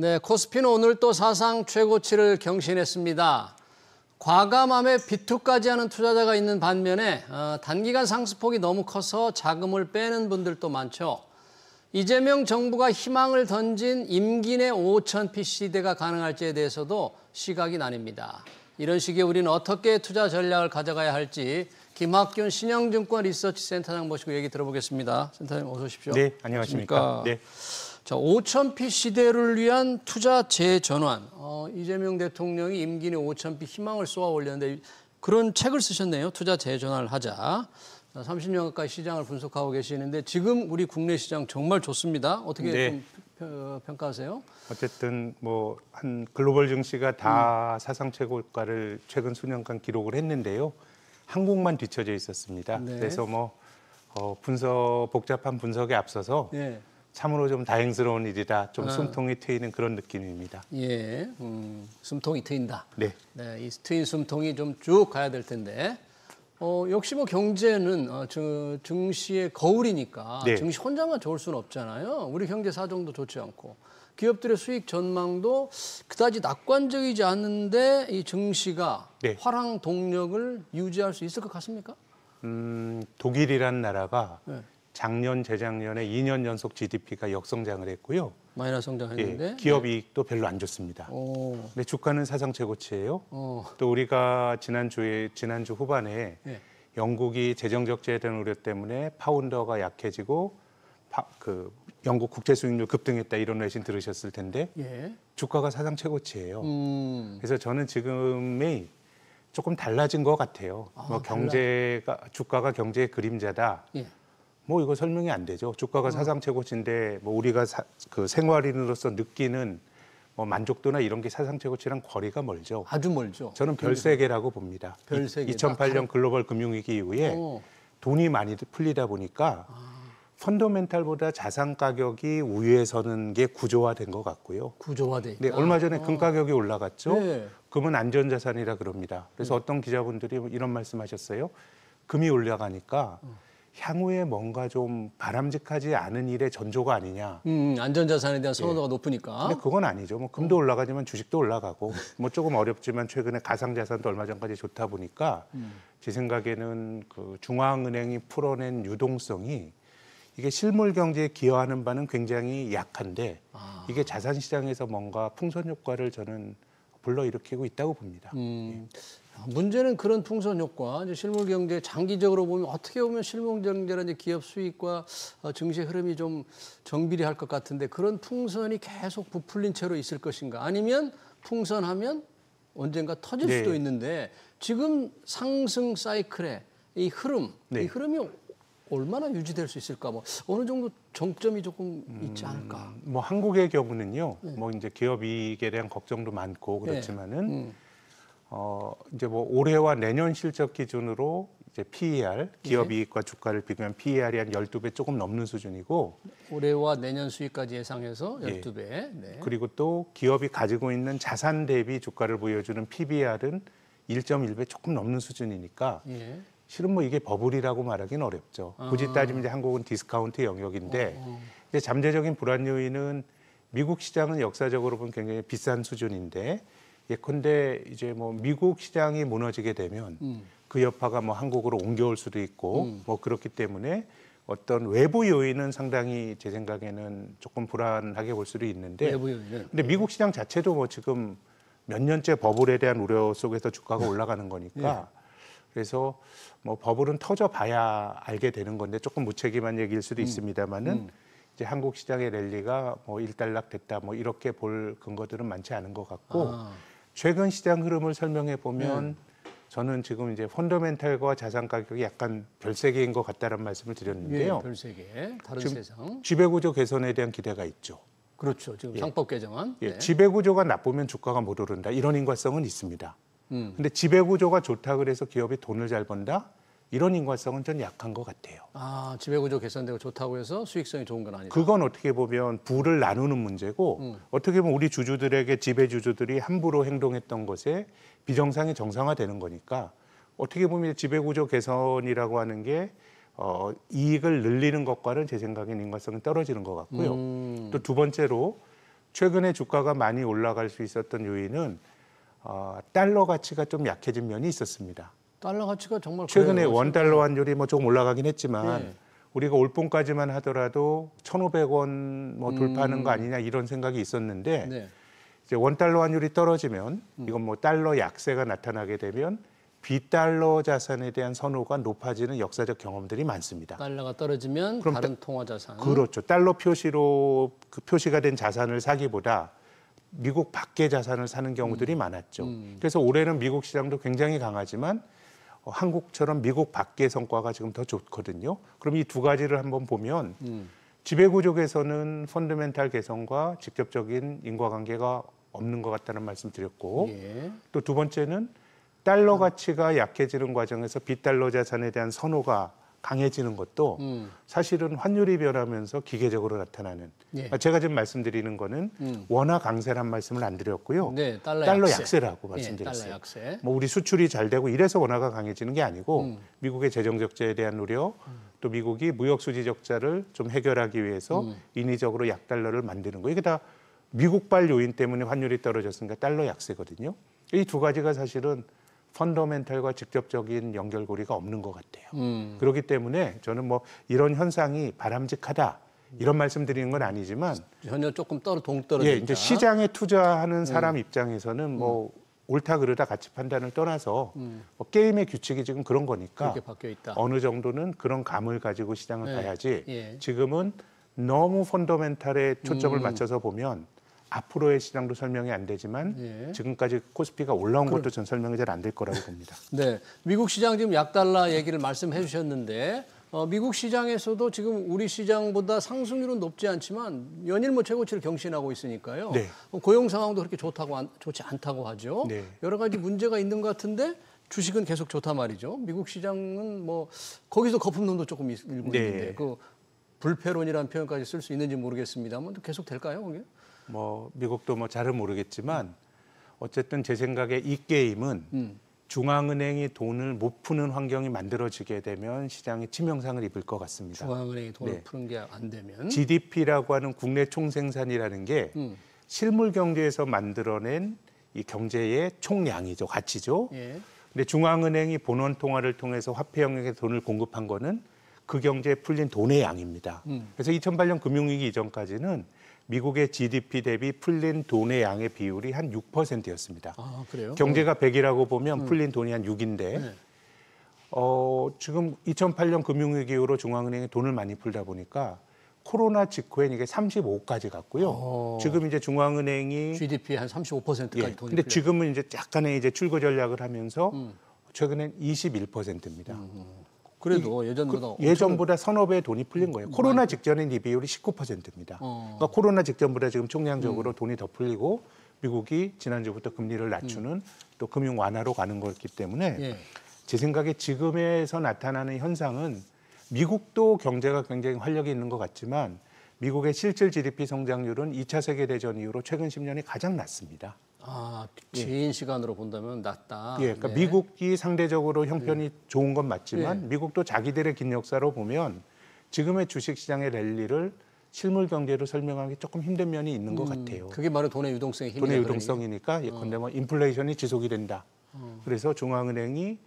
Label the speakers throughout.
Speaker 1: 네, 코스피는 오늘 또 사상 최고치를 경신했습니다. 과감함에 비투까지 하는 투자자가 있는 반면에 단기간 상승폭이 너무 커서 자금을 빼는 분들도 많죠. 이재명 정부가 희망을 던진 임기 내 5,000피 시대가 가능할지에 대해서도 시각이 나뉩니다. 이런 시기에 우리는 어떻게 투자 전략을 가져가야 할지 김학균 신영증권 리서치 센터장 모시고 얘기 들어보겠습니다. 센터장님 어서 오십시오.
Speaker 2: 네, 안녕하십니까. 네.
Speaker 1: 자, 5,000피 시대를 위한 투자 재전환. 이재명 대통령이 임기 내 5,000피 희망을 쏘아 올렸는데 그런 책을 쓰셨네요. 투자 재전환을 하자. 30년 가까이 시장을 분석하고 계시는데 지금 우리 국내 시장 정말 좋습니다. 어떻게 좀 평가하세요?
Speaker 2: 어쨌든 뭐 한 글로벌 증시가 다 사상 최고가를 최근 수년간 기록을 했는데요. 한국만 뒤처져 있었습니다.
Speaker 1: 네.
Speaker 2: 그래서 뭐 복잡한 분석에 앞서서
Speaker 1: 네.
Speaker 2: 참으로 좀 다행스러운 일이다. 좀 숨통이 트이는 그런 느낌입니다.
Speaker 1: 예, 숨통이 트인다.
Speaker 2: 네.
Speaker 1: 네, 이 트인 숨통이 좀 쭉 가야 될 텐데. 역시 뭐 경제는 증시의 거울이니까
Speaker 2: 네.
Speaker 1: 증시 혼자만 좋을 수는 없잖아요. 우리 경제 사정도 좋지 않고 기업들의 수익 전망도 그다지 낙관적이지 않은데 이 증시가
Speaker 2: 네.
Speaker 1: 화랑 동력을 유지할 수 있을 것 같습니까?
Speaker 2: 독일이라는 나라가
Speaker 1: 네.
Speaker 2: 작년, 재작년에 2년 연속 GDP가 역성장을 했고요.
Speaker 1: 마이너스 성장했는데
Speaker 2: 예, 기업 이익도 별로 안 좋습니다. 근데 주가는 사상 최고치예요. 또 우리가 지난주 후반에
Speaker 1: 예.
Speaker 2: 영국이 재정 적자에 대한 우려 때문에 파운더가 약해지고 영국 국채 수익률 급등했다 이런 외신 들으셨을 텐데
Speaker 1: 예.
Speaker 2: 주가가 사상 최고치예요. 그래서 저는 지금이 조금 달라진 것 같아요. 주가가 경제의 그림자다.
Speaker 1: 예.
Speaker 2: 뭐 이거 설명이 안 되죠. 주가가 사상 최고치인데 뭐 우리가 생활인으로서 느끼는 뭐 만족도나 이런 게 사상 최고치랑 거리가 멀죠.
Speaker 1: 아주 멀죠.
Speaker 2: 저는 별세계라고 봅니다.
Speaker 1: 별세계다.
Speaker 2: 2008년 글로벌 금융위기 이후에 돈이 많이 풀리다 보니까 펀더멘탈보다 자산 가격이 우위에 서는 게 구조화된 것 같고요.
Speaker 1: 구조화돼 있다.
Speaker 2: 네, 얼마 전에 금 가격이 올라갔죠.
Speaker 1: 네.
Speaker 2: 금은 안전자산이라 그럽니다. 그래서 어떤 기자분들이 이런 말씀하셨어요. 금이 올라가니까 향후에 뭔가 좀 바람직하지 않은 일의 전조가 아니냐.
Speaker 1: 안전자산에 대한 선호도가 높으니까.
Speaker 2: 근데 그건 아니죠. 뭐 금도 올라가지만 주식도 올라가고 뭐 조금 어렵지만 최근에 가상자산도 얼마 전까지 좋다 보니까 제 생각에는 그 중앙은행이 풀어낸 유동성이 이게 실물 경제에 기여하는 바는 굉장히 약한데 이게 자산시장에서 뭔가 풍선 효과를 저는 불러일으키고 있다고 봅니다.
Speaker 1: 문제는 그런 풍선 효과, 이제 실물 경제 장기적으로 보면 어떻게 보면 실물 경제는 이제 기업 수익과 증시 흐름이 좀 정비례할 것 같은데 그런 풍선이 계속 부풀린 채로 있을 것인가? 아니면 풍선하면 언젠가 터질
Speaker 2: 네.
Speaker 1: 수도 있는데 지금 상승 사이클의 이 흐름,
Speaker 2: 네.
Speaker 1: 이 흐름이 얼마나 유지될 수 있을까? 뭐 어느 정도 정점이 조금 있지 않을까?
Speaker 2: 뭐 한국의 경우는요. 뭐 이제 기업 이익에 대한 걱정도 많고 그렇지만은 이제 뭐 올해와 내년 실적 기준으로 이제 PER, 기업 이익과 주가를 비교한 PER이 한 12배 조금 넘는 수준이고
Speaker 1: 올해와 내년 수익까지 예상해서 12배. 네.
Speaker 2: 그리고 또 기업이 가지고 있는 자산 대비 주가를 보여주는 PBR은 1.1배 조금 넘는 수준이니까
Speaker 1: 예.
Speaker 2: 실은 뭐 이게 버블이라고 말하기는 어렵죠. 굳이 따지면 이제 한국은 디스카운트 영역인데 이제 잠재적인 불안 요인은 미국 시장은 역사적으로 보면 굉장히 비싼 수준인데 예컨대 이제 뭐 미국 시장이 무너지게 되면 그 여파가 뭐 한국으로 옮겨올 수도 있고 뭐 그렇기 때문에 어떤 외부 요인은 상당히 제 생각에는 조금 불안하게 볼 수도 있는데
Speaker 1: 외부 요인은.
Speaker 2: 근데 미국 시장 자체도 뭐 지금 몇 년째 버블에 대한 우려 속에서 주가가 올라가는 거니까 그래서 뭐 버블은 터져봐야 알게 되는 건데 조금 무책임한 얘기일 수도 있습니다만은 이제 한국 시장의 랠리가 뭐 일단락 됐다 뭐 이렇게 볼 근거들은 많지 않은 것 같고 최근 시장 흐름을 설명해 보면 저는 지금 이제 펀더멘탈과 자산 가격이 약간 별세계인 것 같다는 말씀을 드렸는데요.
Speaker 1: 예, 별세계, 다른
Speaker 2: 지금
Speaker 1: 세상.
Speaker 2: 지배구조 개선에 대한 기대가 있죠.
Speaker 1: 그렇죠. 지금 상법 개정안.
Speaker 2: 예,
Speaker 1: 네.
Speaker 2: 지배구조가 나쁘면 주가가 못 오른다. 이런 인과성은 있습니다. 근데 지배구조가 좋다 그래서 기업이 돈을 잘 번다? 이런 인과성은 전 약한 것 같아요.
Speaker 1: 지배구조 개선되고 좋다고 해서 수익성이 좋은 건 아니다.
Speaker 2: 그건 어떻게 보면 부를 나누는 문제고 어떻게 보면 우리 주주들에게 지배주주들이 함부로 행동했던 것에 비정상이 정상화되는 거니까 어떻게 보면 지배구조 개선이라고 하는 게 이익을 늘리는 것과는 제 생각엔 인과성이 떨어지는 것 같고요. 또 두 번째로 최근에 주가가 많이 올라갈 수 있었던 요인은 달러 가치가 좀 약해진 면이 있었습니다.
Speaker 1: 달러 가치가 정말
Speaker 2: 최근에
Speaker 1: 그래요.
Speaker 2: 원달러 환율이 뭐 조금 올라가긴 했지만
Speaker 1: 네.
Speaker 2: 우리가 올 봄까지만 하더라도 1,500원 뭐 돌파하는 거 아니냐 이런 생각이 있었는데
Speaker 1: 네.
Speaker 2: 이제 원달러 환율이 떨어지면 이건 뭐 달러 약세가 나타나게 되면 비달러 자산에 대한 선호가 높아지는 역사적 경험들이 많습니다.
Speaker 1: 달러가 떨어지면
Speaker 2: 그럼
Speaker 1: 다른 통화 자산.
Speaker 2: 그렇죠. 달러 표시로 그 표시가 된 자산을 사기보다 미국 밖의 자산을 사는 경우들이 많았죠. 그래서 올해는 미국 시장도 굉장히 강하지만 한국처럼 미국 밖의 성과가 지금 더 좋거든요. 그럼 이 두 가지를 한번 보면 지배구조에서는 펀더멘탈 개선과 직접적인 인과관계가 없는 것 같다는 말씀 드렸고
Speaker 1: 예.
Speaker 2: 또 두 번째는 달러 가치가 약해지는 과정에서 비달러 자산에 대한 선호가 강해지는 것도 사실은 환율이 변하면서 기계적으로 나타나는
Speaker 1: 예.
Speaker 2: 제가 지금 말씀드리는 거는 원화 강세란 말씀을 안 드렸고요.
Speaker 1: 네, 달러
Speaker 2: 약세라고
Speaker 1: 예,
Speaker 2: 말씀드렸어요.
Speaker 1: 달러 약세.
Speaker 2: 뭐 우리 수출이 잘 되고 이래서 원화가 강해지는 게 아니고 미국의 재정 적자에 대한 우려 또 미국이 무역 수지 적자를 좀 해결하기 위해서 인위적으로 약달러를 만드는 거 이게 다 미국발 요인 때문에 환율이 떨어졌으니까 달러 약세거든요. 이 두 가지가 사실은 펀더멘탈과 직접적인 연결고리가 없는 것 같아요. 그렇기 때문에 저는 뭐 이런 현상이 바람직하다 이런 말씀드리는 건 아니지만
Speaker 1: 전혀 조금 동떨어진다.
Speaker 2: 예, 이제 시장에 투자하는 사람 입장에서는 뭐 옳다 그르다 가치 판단을 떠나서 뭐 게임의 규칙이 지금 그런 거니까
Speaker 1: 그렇게 바뀌어 있다.
Speaker 2: 어느 정도는 그런 감을 가지고 시장을
Speaker 1: 네.
Speaker 2: 봐야지
Speaker 1: 예.
Speaker 2: 지금은 너무 펀더멘탈에 초점을 맞춰서 보면 앞으로의 시장도 설명이 안 되지만
Speaker 1: 예.
Speaker 2: 지금까지 코스피가 올라온 것도 전 설명이 잘 안 될 거라고 봅니다.
Speaker 1: 네, 미국 시장 지금 약달러 얘기를 말씀해 주셨는데 미국 시장에서도 지금 우리 시장보다 상승률은 높지 않지만 연일 뭐 최고치를 경신하고 있으니까요.
Speaker 2: 네.
Speaker 1: 고용 상황도 그렇게 좋지 않다고 하죠.
Speaker 2: 네.
Speaker 1: 여러 가지 문제가 있는 것 같은데 주식은 계속 좋다 말이죠. 미국 시장은 뭐 거기서 거품론도 조금 일고 있는데 그 불패론이라는 표현까지 쓸 수 있는지 모르겠습니다만 계속 될까요, 그게?
Speaker 2: 뭐 미국도 뭐 잘은 모르겠지만 어쨌든 제 생각에 이 게임은 중앙은행이 돈을 못 푸는 환경이 만들어지게 되면 시장이 치명상을 입을 것 같습니다.
Speaker 1: 중앙은행이 돈을
Speaker 2: 네.
Speaker 1: 푸는 게 안 되면
Speaker 2: GDP라고 하는 국내 총생산이라는 게 실물 경제에서 만들어낸 이 경제의 총량이죠, 가치죠.
Speaker 1: 예.
Speaker 2: 근데 중앙은행이 본원 통화를 통해서 화폐 영역에 돈을 공급한 거는 그 경제에 풀린 돈의 양입니다. 그래서 2008년 금융위기 이전까지는 미국의 GDP 대비 풀린 돈의 양의 비율이 한 6%였습니다.
Speaker 1: 아, 그래요?
Speaker 2: 경제가 100이라고 보면 풀린 돈이 한 6인데
Speaker 1: 네.
Speaker 2: 지금 2008년 금융위기 이후로 중앙은행이 돈을 많이 풀다 보니까 코로나 직후엔 이게 35까지 갔고요. 지금 이제 중앙은행이
Speaker 1: GDP 한 35%까지
Speaker 2: 예,
Speaker 1: 돈이
Speaker 2: 근데
Speaker 1: 풀려요.
Speaker 2: 지금은 이제 약간의 이제 출구 전략을 하면서 최근엔 21%입니다.
Speaker 1: 그래도 예전보다
Speaker 2: 예전보다 서너 배 돈이 풀린 거예요. 코로나 직전엔 이 비율이 19%입니다. 그러니까 코로나 직전보다 지금 총량적으로 돈이 더 풀리고 미국이 지난주부터 금리를 낮추는 또 금융 완화로 가는 거였기 때문에
Speaker 1: 예.
Speaker 2: 제 생각에 지금에서 나타나는 현상은 미국도 경제가 굉장히 활력이 있는 것 같지만 미국의 실질 GDP 성장률은 2차 세계대전 이후로 최근 10년이 가장 낮습니다.
Speaker 1: 아, 긴 시간으로 본다면 낮다.
Speaker 2: 예, 그러니까
Speaker 1: 네.
Speaker 2: 미국이 상대적으로 형편이 좋은 건 맞지만 미국도 자기들의 긴 역사로 보면 지금의 주식시장의 랠리를 실물 경제로 설명하기 조금 힘든 면이 있는 것 같아요.
Speaker 1: 그게 바로 돈의 유동성의 힘이다.
Speaker 2: 돈의 유동성이니까 예컨대 뭐 인플레이션이 지속이 된다. 그래서 중앙은행이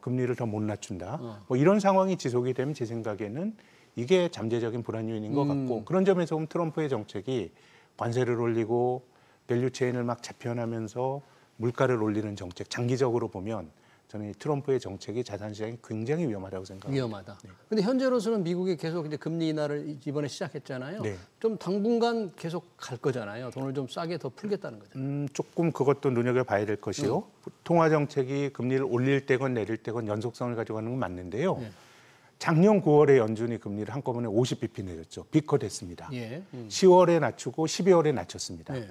Speaker 2: 금리를 더 못 낮춘다. 뭐 이런 상황이 지속이 되면 제 생각에는 이게 잠재적인 불안 요인인 것 같고 그런 점에서 보면 트럼프의 정책이 관세를 올리고 밸류 체인을 막 재편하면서 물가를 올리는 정책 장기적으로 보면 저는 이 트럼프의 정책이 자산 시장이 굉장히 위험하다고 생각합니다.
Speaker 1: 위험하다. 그런데 현재로서는 미국이 계속 이제 금리 인하를 이번에 시작했잖아요.
Speaker 2: 네.
Speaker 1: 좀 당분간 계속 갈 거잖아요. 돈을 좀 싸게 더 풀겠다는 거죠.
Speaker 2: 조금 그것도 눈여겨봐야 될 것이요. 통화 정책이 금리를 올릴 때건 내릴 때건 연속성을 가지고 가는 건 맞는데요. 작년 9월에 연준이 금리를 한꺼번에 50bp 내렸죠. 빅컷했습니다.
Speaker 1: 예.
Speaker 2: 10월에 낮추고 12월에 낮췄습니다.
Speaker 1: 예.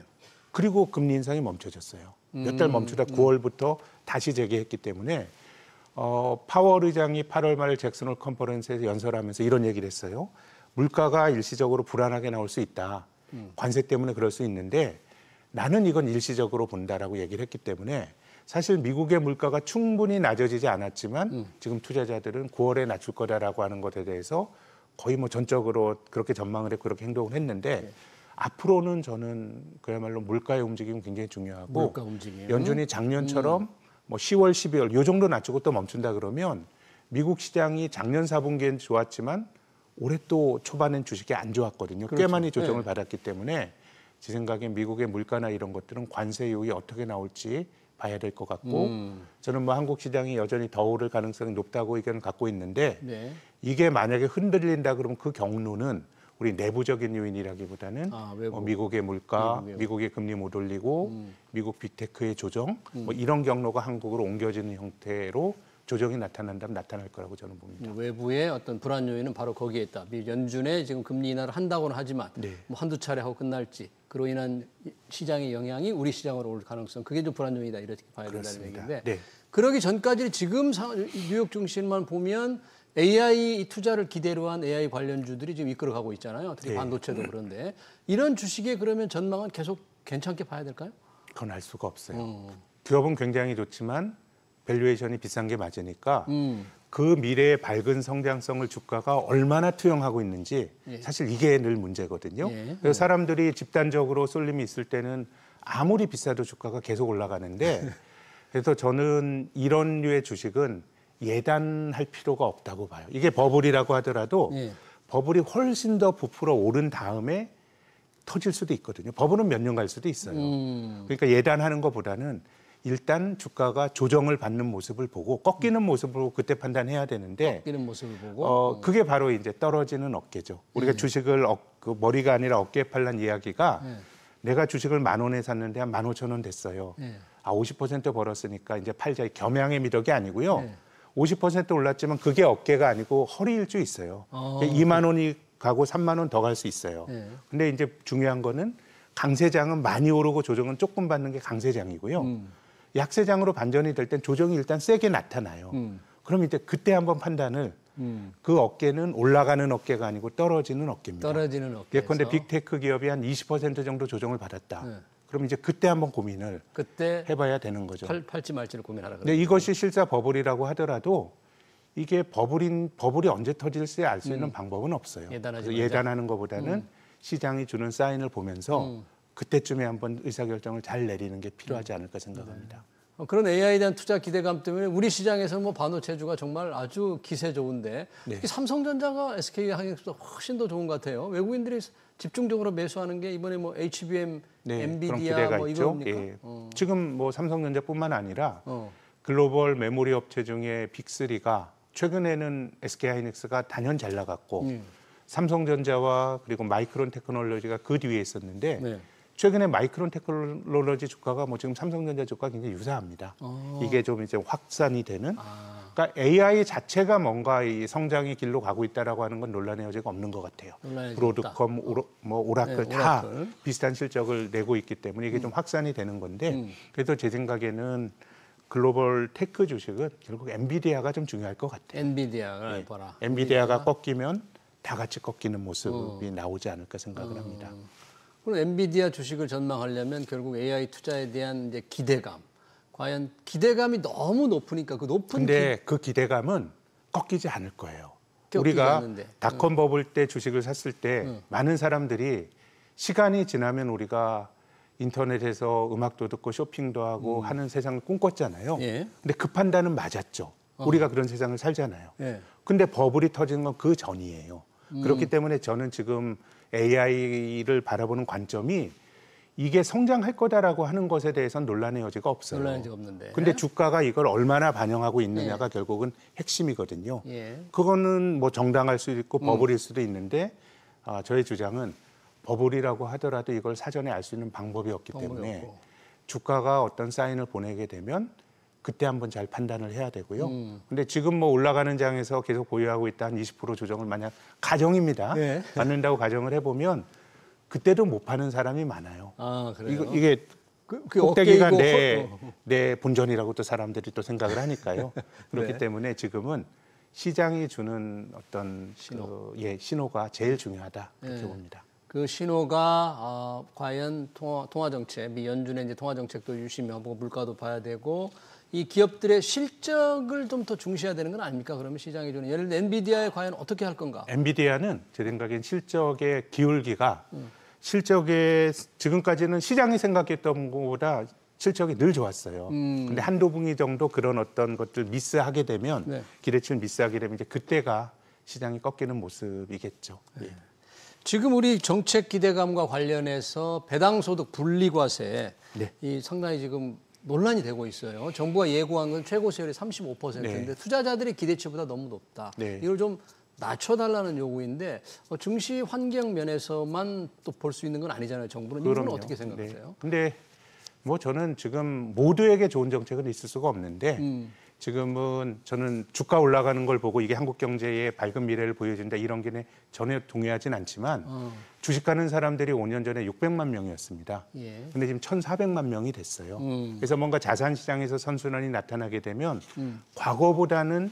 Speaker 2: 그리고 금리 인상이 멈춰졌어요. 몇 달 멈추다 9월부터 다시 재개했기 때문에 파월 의장이 8월 말 잭슨홀 컨퍼런스에서 연설하면서 이런 얘기를 했어요. 물가가 일시적으로 불안하게 나올 수 있다. 관세 때문에 그럴 수 있는데 나는 이건 일시적으로 본다라고 얘기를 했기 때문에 사실 미국의 물가가 충분히 낮아지지 않았지만 지금 투자자들은 9월에 낮출 거다라고 하는 것에 대해서 거의 뭐 전적으로 그렇게 전망을 했고 그렇게 행동을 했는데 앞으로는 저는 그야말로 물가의 움직임이 굉장히 중요하고
Speaker 1: 물가 움직임.
Speaker 2: 연준이 작년처럼 뭐 10월, 12월 요 정도 낮추고 또 멈춘다 그러면 미국 시장이 작년 4분기엔 좋았지만 올해 또 초반엔 주식이 안 좋았거든요. 꽤
Speaker 1: 그렇죠.
Speaker 2: 많이 조정을
Speaker 1: 네.
Speaker 2: 받았기 때문에 제 생각엔 미국의 물가나 이런 것들은 관세 이후에 어떻게 나올지 봐야 될 것 같고 저는 뭐 한국 시장이 여전히 더 오를 가능성이 높다고 의견을 갖고 있는데
Speaker 1: 네.
Speaker 2: 이게 만약에 흔들린다 그러면 그 경로는 우리 내부적인 요인이라기보다는
Speaker 1: 외부.
Speaker 2: 뭐 미국의 물가, 미국의 금리 못 올리고 미국 빅테크의 조정 뭐 이런 경로가 한국으로 옮겨지는 형태로 조정이 나타난다면 나타날 거라고 저는 봅니다.
Speaker 1: 외부의 어떤 불안 요인은 바로 거기에 있다. 연준에 지금 금리 인하를 한다고는 하지만
Speaker 2: 네.
Speaker 1: 뭐 한두 차례 하고 끝날지 그로 인한 시장의 영향이 우리 시장으로 올 가능성 그게 좀 불안 요인이다 이렇게 봐야 된다는
Speaker 2: 그렇습니다.
Speaker 1: 얘기인데
Speaker 2: 네.
Speaker 1: 그러기 전까지 지금 뉴욕 증시만 보면 AI 투자를 기대로 한 AI 관련주들이 지금 이끌어가고 있잖아요. 특히
Speaker 2: 네.
Speaker 1: 반도체도 그런데 이런 주식의 그러면 전망은 계속 괜찮게 봐야 될까요?
Speaker 2: 그건 알 수가 없어요. 기업은 굉장히 좋지만 밸류에이션이 비싼 게 맞으니까 그 미래의 밝은 성장성을 주가가 얼마나 투영하고 있는지 사실 이게 늘 문제거든요.
Speaker 1: 예.
Speaker 2: 그래서 사람들이 집단적으로 쏠림이 있을 때는 아무리 비싸도 주가가 계속 올라가는데 그래서 저는 이런 류의 주식은 예단할 필요가 없다고 봐요. 이게 버블이라고 하더라도
Speaker 1: 예.
Speaker 2: 버블이 훨씬 더 부풀어 오른 다음에 터질 수도 있거든요. 버블은 몇 년 갈 수도 있어요. 그러니까 예단하는 것보다는 일단 주가가 조정을 받는 모습을 보고 꺾이는 모습으로 그때 판단해야 되는데
Speaker 1: 꺾이는 모습을 보고
Speaker 2: 그게 바로 이제 떨어지는 어깨죠. 우리가 주식을 그 머리가 아니라 어깨에 팔란 이야기가 내가 주식을 10,000원에 샀는데 한 15,000원 됐어요. 50% 벌었으니까 이제 팔자 겸양의 미덕이 아니고요. 50% 올랐지만 그게 어깨가 아니고 허리일 수 있어요. 2만 원이 가고 3만 원 더 갈 수 있어요. 근데 이제 중요한 거는 강세장은 많이 오르고 조정은 조금 받는 게 강세장이고요. 약세장으로 반전이 될 땐 조정이 일단 세게 나타나요. 그럼 이제 그때 한번 판단을 그 어깨는 올라가는 어깨가 아니고 떨어지는 어깨입니다.
Speaker 1: 떨어지는 어깨에서
Speaker 2: 예컨대 빅테크 기업이 한 20% 정도 조정을 받았다. 그럼 이제 그때 한번 고민을
Speaker 1: 그때
Speaker 2: 해봐야 되는 거죠.
Speaker 1: 팔지 말지를 고민하라.
Speaker 2: 근데 이것이 실사 버블이라고 하더라도 이게 버블이 언제 터질지 알 수 있는 방법은 없어요. 그래서 예단하는 것보다는 시장이 주는 사인을 보면서 그때쯤에 한번 의사결정을 잘 내리는 게 필요하지 않을까 생각합니다.
Speaker 1: 그런 AI에 대한 투자 기대감 때문에 우리 시장에서 뭐 반도체주가 정말 아주 기세 좋은데 특히 삼성전자가 SK하이닉스보다 훨씬 더 좋은 것 같아요. 외국인들이 집중적으로 매수하는 게 이번에 뭐 HBM, 엔비디아 뭐 이겁니까?
Speaker 2: 예. 지금 뭐 삼성전자뿐만 아니라 글로벌 메모리 업체 중에 빅3가 최근에는 SK하이닉스가 단연 잘 나갔고 삼성전자와 그리고 마이크론 테크놀로지가 그 뒤에 있었는데 최근에 마이크론 테크놀로지 주가가 뭐 지금 삼성전자 주가 굉장히 유사합니다. 이게 좀 이제 확산이 되는. 그러니까 AI 자체가 뭔가 이 성장의 길로 가고 있다라고 하는 건 논란의 여지가 없는 것 같아요. 브로드컴, 오라클 다 비슷한 실적을 내고 있기 때문에 이게 좀 확산이 되는 건데 그래도 제 생각에는 글로벌 테크 주식은 결국 엔비디아가 좀 중요할 것 같아요.
Speaker 1: 엔비디아를 봐라.
Speaker 2: 엔비디아가 꺾이면 다 같이 꺾이는 모습이 나오지 않을까 생각을 합니다.
Speaker 1: 그럼 엔비디아 주식을 전망하려면 결국 AI 투자에 대한 이제 기대감. 과연 기대감이 너무 높으니까 그 높은
Speaker 2: 근데 그 기대감은 꺾이지 않을 거예요.
Speaker 1: 꺾이지
Speaker 2: 우리가
Speaker 1: 않는데.
Speaker 2: 닷컴 버블 때 주식을 샀을 때 많은 사람들이 시간이 지나면 우리가 인터넷에서 음악도 듣고 쇼핑도 하고 하는 세상을 꿈꿨잖아요.
Speaker 1: 예.
Speaker 2: 근데 그 판단은 맞았죠. 우리가 그런 세상을 살잖아요.
Speaker 1: 예.
Speaker 2: 근데 버블이 터지는 건 그 전이에요. 그렇기 때문에 저는 지금 AI를 바라보는 관점이 이게 성장할 거다라고 하는 것에 대해서는 논란의 여지가 없어요.
Speaker 1: 논란의 여지가 없는데.
Speaker 2: 근데 주가가 이걸 얼마나 반영하고 있느냐가 결국은 핵심이거든요.
Speaker 1: 예.
Speaker 2: 그거는 뭐 정당할 수도 있고 버블일 수도 있는데 저의 주장은 버블이라고 하더라도 이걸 사전에 알 수 있는 방법이 없기 때문에 주가가 어떤 사인을 보내게 되면 그때 한번 잘 판단을 해야 되고요. 근데 지금 뭐 올라가는 장에서 계속 보유하고 있다 한 20% 조정을 만약 가정입니다.
Speaker 1: 네.
Speaker 2: 받는다고 가정을 해보면 그때도 못 파는 사람이 많아요.
Speaker 1: 아, 그래요?
Speaker 2: 이게
Speaker 1: 그
Speaker 2: 꼭대기가
Speaker 1: 어깨이고
Speaker 2: 내 본전이라고 또 사람들이 또 생각을 하니까요. 그렇기
Speaker 1: 네.
Speaker 2: 때문에 지금은 시장이 주는 어떤 신호가 제일 중요하다 그렇게 봅니다.
Speaker 1: 그 신호가 과연 통화 정책, 미 연준의 이제 통화 정책도 유심하고 물가도 봐야 되고 이 기업들의 실적을 좀 더 중시해야 되는 건 아닙니까? 그러면 시장이 주는 예를 들어 엔비디아에 과연 어떻게 할 건가?
Speaker 2: 엔비디아는 제 생각엔 실적의 기울기가 실적에 지금까지는 시장이 생각했던 것보다 실적이 늘 좋았어요. 근데 한두 분기 정도 그런 어떤 것들 미스하게 되면
Speaker 1: 네.
Speaker 2: 기대치를 미스하게 되면 이제 그때가 시장이 꺾이는 모습이겠죠. 예.
Speaker 1: 지금 우리 정책 기대감과 관련해서 배당소득 분리과세
Speaker 2: 네.
Speaker 1: 이 상당히 지금 논란이 되고 있어요. 정부가 예고한 건 최고 세율이 35%인데
Speaker 2: 네.
Speaker 1: 투자자들의 기대치보다 너무 높다.
Speaker 2: 네.
Speaker 1: 이걸 좀 낮춰달라는 요구인데 증시 환경 면에서만 또 볼 수 있는 건 아니잖아요. 정부는 이 부분은
Speaker 2: 그럼요.
Speaker 1: 어떻게 생각하세요?
Speaker 2: 네. 근데 뭐 저는 지금 모두에게 좋은 정책은 있을 수가 없는데 지금은 저는 주가 올라가는 걸 보고 이게 한국 경제의 밝은 미래를 보여준다 이런 게 전혀 동의하진 않지만 주식 가는 사람들이 5년 전에 600만 명이었습니다.
Speaker 1: 예.
Speaker 2: 근데 지금 1,400만 명이 됐어요. 그래서 뭔가 자산 시장에서 선순환이 나타나게 되면 과거보다는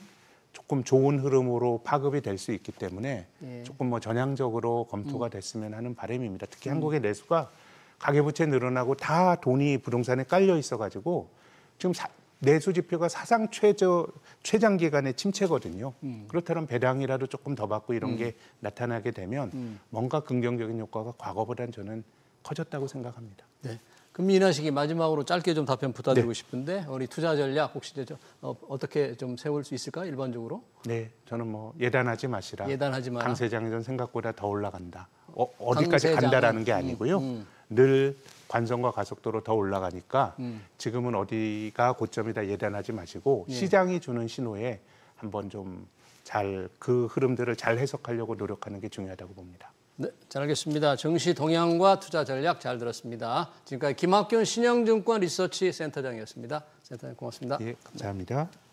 Speaker 2: 조금 좋은 흐름으로 파급이 될 수 있기 때문에
Speaker 1: 예.
Speaker 2: 조금 뭐 전향적으로 검토가 됐으면 하는 바람입니다. 특히 한국의 내수가 가계부채 늘어나고 다 돈이 부동산에 깔려 있어가지고 지금 내수 지표가 사상 최장 기간의 침체거든요. 그렇다면 배당이라도 조금 더 받고 이런 게 나타나게 되면 뭔가 긍정적인 효과가 과거보다는 저는 커졌다고 생각합니다.
Speaker 1: 네. 그럼 이나식이 마지막으로 짧게 좀 답변 부탁드리고
Speaker 2: 네.
Speaker 1: 싶은데 우리 투자 전략 혹시 어떻게 좀 세울 수 있을까 일반적으로?
Speaker 2: 네, 저는 뭐 예단하지 마시라.
Speaker 1: 예단하지 마라.
Speaker 2: 강세장전 생각보다 더 올라간다. 어디까지
Speaker 1: 강세장은?
Speaker 2: 간다라는 게 아니고요. 늘 관성과 가속도로 더 올라가니까 지금은 어디가 고점이다 예단하지 마시고
Speaker 1: 예.
Speaker 2: 시장이 주는 신호에 한번 좀 잘 그 흐름들을 잘 해석하려고 노력하는 게 중요하다고 봅니다.
Speaker 1: 네, 잘 알겠습니다. 정시 동향과 투자 전략 잘 들었습니다. 지금까지 김학균 신영증권 리서치 센터장이었습니다. 센터장 고맙습니다.
Speaker 2: 예, 감사합니다.